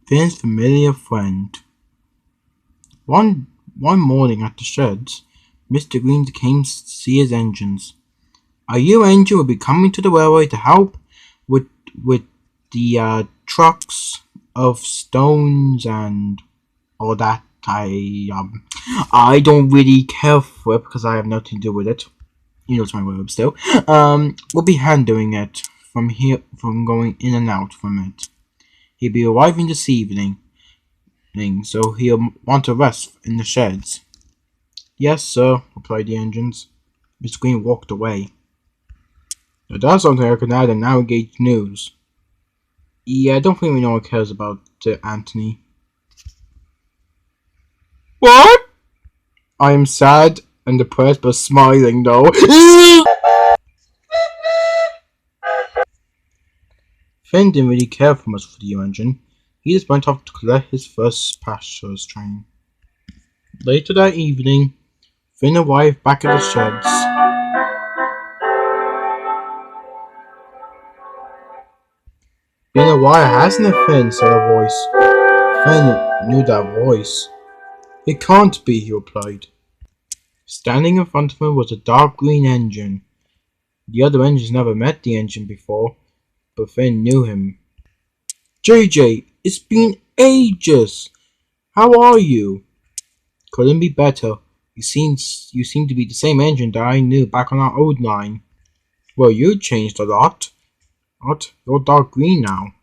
Finn's familiar friend. One morning at the sheds, Mr. Green came to see his engines. "Are you engine will be coming to the railway to help with the trucks of stones and all that? I don't really care for it because I have nothing to do with it. You know it's my word still. We'll be handling it from going in and out from it. He'll be arriving this evening, so he'll want to rest in the sheds." "Yes, sir," replied the engines. Mr. Green walked away. "Now that's something I can add in Navigate News." "Yeah, I don't think no one cares about Anthony." "What?" "I am sad and depressed, but smiling though." Finn didn't really care for much for the engine. He just went off to collect his first passenger train. Later that evening, Finn arrived back at the sheds. "Been a while, hasn't it, Finn?" said a voice. Finn knew that voice. "It can't be," he replied. Standing in front of him was a dark green engine. The other engines never met the engine before, but Finn knew him. "JJ, it's been ages! How are you?" "Couldn't be better. You seem to be the same engine that I knew back on our old line." "Well, you changed a lot. What? You're dark green now."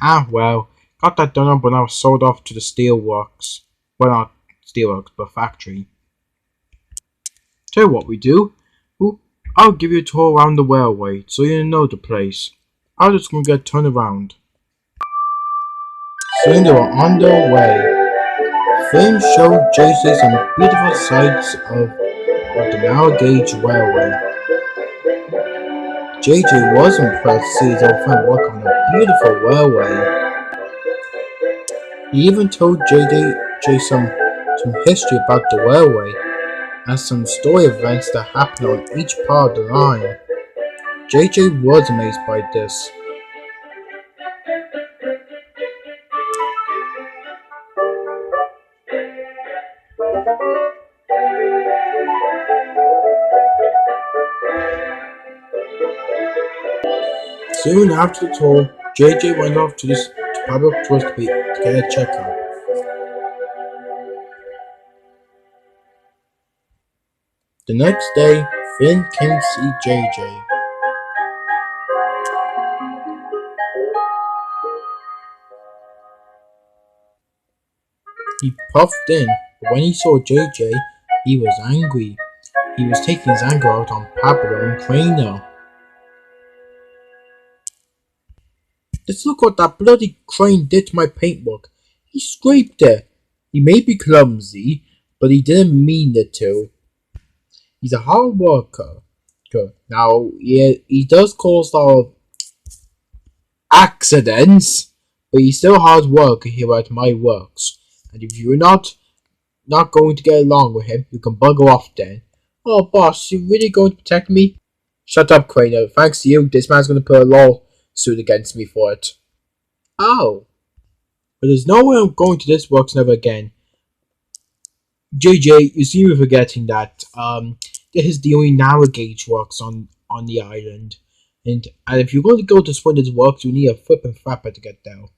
"Ah, well, got that done up when I was sold off to the steelworks. Well, not steelworks, but factory. Tell you what we do. I'll give you a tour around the railway, so you know the place. I'll just gonna get turned around." Soon they were on their way. Finn showed JJ some beautiful sights of the narrow gauge railway. JJ was impressed to see his old friend work on a beautiful railway. He even told JJ some history about the railway and some story events that happened on each part of the line. JJ was amazed by this. Soon after the tour, JJ went off to Pablo to get a checkup. The next day, Finn came to see JJ. He puffed in, but when he saw JJ, he was angry. He was taking his anger out on Pablo and Crainer. "Just look what that bloody crane did to my paintwork. He scraped it. He may be clumsy, but he didn't mean it to. He's a hard worker. Now, he does cause a lot of accidents, but he's still hard worker here at my works. And if you're not going to get along with him, you can bugger off then." "Oh, boss, you really going to protect me?" "Shut up, Crainer. Thanks to you, this man's going to put a lawsuit against me for it." "Oh. But there's no way I'm going to this works never again. JJ, you seem to be forgetting that this is the only narrow gauge works on the island. And if you're going to go to Swindon's works, you need a flippin' frapper to get there."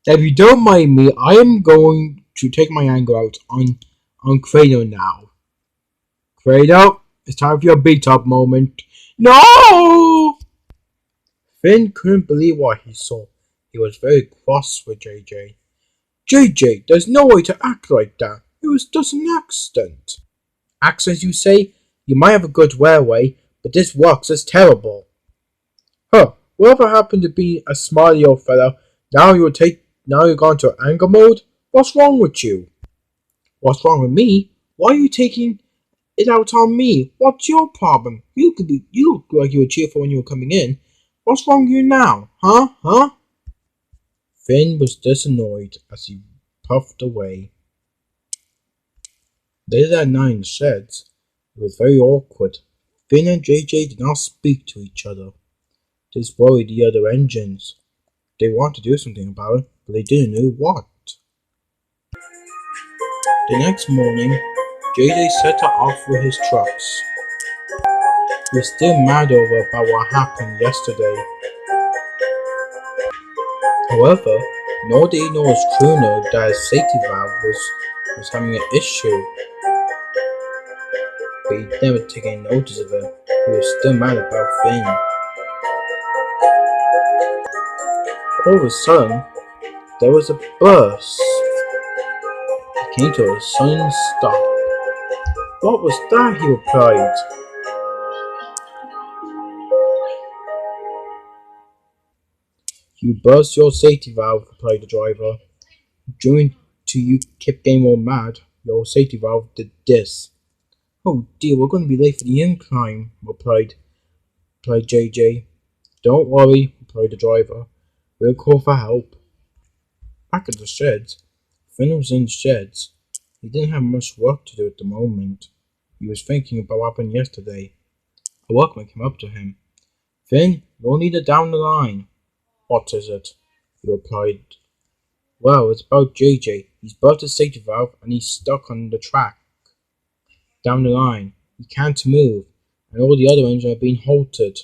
Now, if you don't mind me, I am going to take my anger out on Credo now. Credo, it's time for your beat up moment. No! Finn couldn't believe what he saw. He was very cross with JJ. JJ, there's no way to act like that. It was just an accident. Accents, you say? You might have a good railway, but this works is terrible. Huh, whatever happened to be a smiley old fella, now you're gone to anger mode? What's wrong with you? What's wrong with me? Why are you taking it out on me? What's your problem? You look like you were cheerful when you were coming in. What's wrong with you now? Huh? Finn was disannoyed as he puffed away. Later that night in the sheds, it was very awkward. Finn and JJ did not speak to each other. This worried the other engines. They wanted to do something about it, but they didn't know what. The next morning, JJ set off with his trucks. He was still mad about what happened yesterday. However, nor did he know his crooner that his safety valve was having an issue. But he'd never taken any notice of it. He was still mad about Finn. All of a sudden, there was a burst. He came to a sudden stop. What was that? He replied. You burst your safety valve, replied the driver. During till you kept getting more mad, your safety valve did this. Oh dear, we're going to be late for the incline, replied JJ. Don't worry, replied the driver. We'll call for help. Back at the sheds, Finn was in the sheds. He didn't have much work to do at the moment. He was thinking about what happened yesterday. A workman came up to him. Finn, you'll need it down the line. What is it? He replied. Well, it's about JJ. He's burst his safety valve and he's stuck on the track. Down the line. He can't move, and all the other engines are being halted.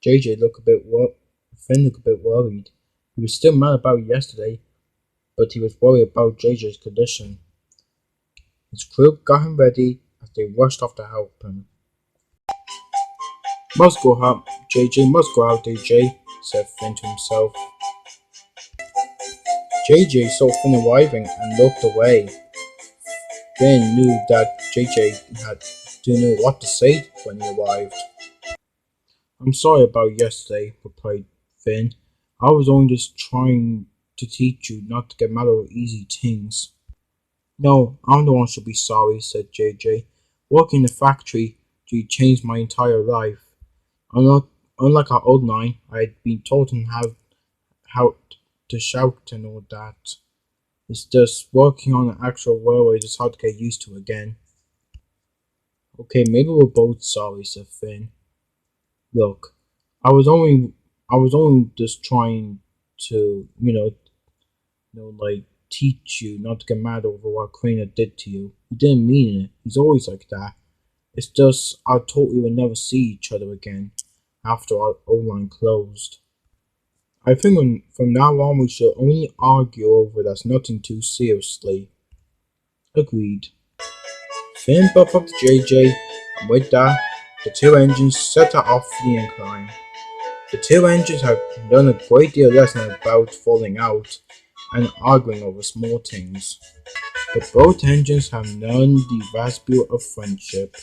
Finn looked a bit worried. He was still mad about yesterday, but he was worried about JJ's condition. His crew got him ready as they rushed off to help him. Must go out, JJ, must go out, DJ, said Finn to himself. JJ saw Finn arriving and looked away. Finn knew that JJ didn't know what to say when he arrived. I'm sorry about yesterday, replied Finn. I was only just trying to teach you not to get mad over easy things. No, I'm the one who should be sorry, said JJ. Working in the factory changed my entire life. Unlike our old line, I had been taught how to shout and all that. It's just working on an actual railway is hard to get used to again. Okay, maybe we're both sorry, said Finn. Look, I was only just trying to, teach you not to get mad over what Craner did to you. He didn't mean it. He's always like that. It's just I thought we would never see each other again after our old line closed. I think from now on we should only argue over it as nothing too seriously. Agreed. Finn bumped up to JJ, and with that, the two engines set off the incline. The two engines had learned a great deal lesson about falling out and arguing over small things, but both engines have learned the vast beauty of friendship.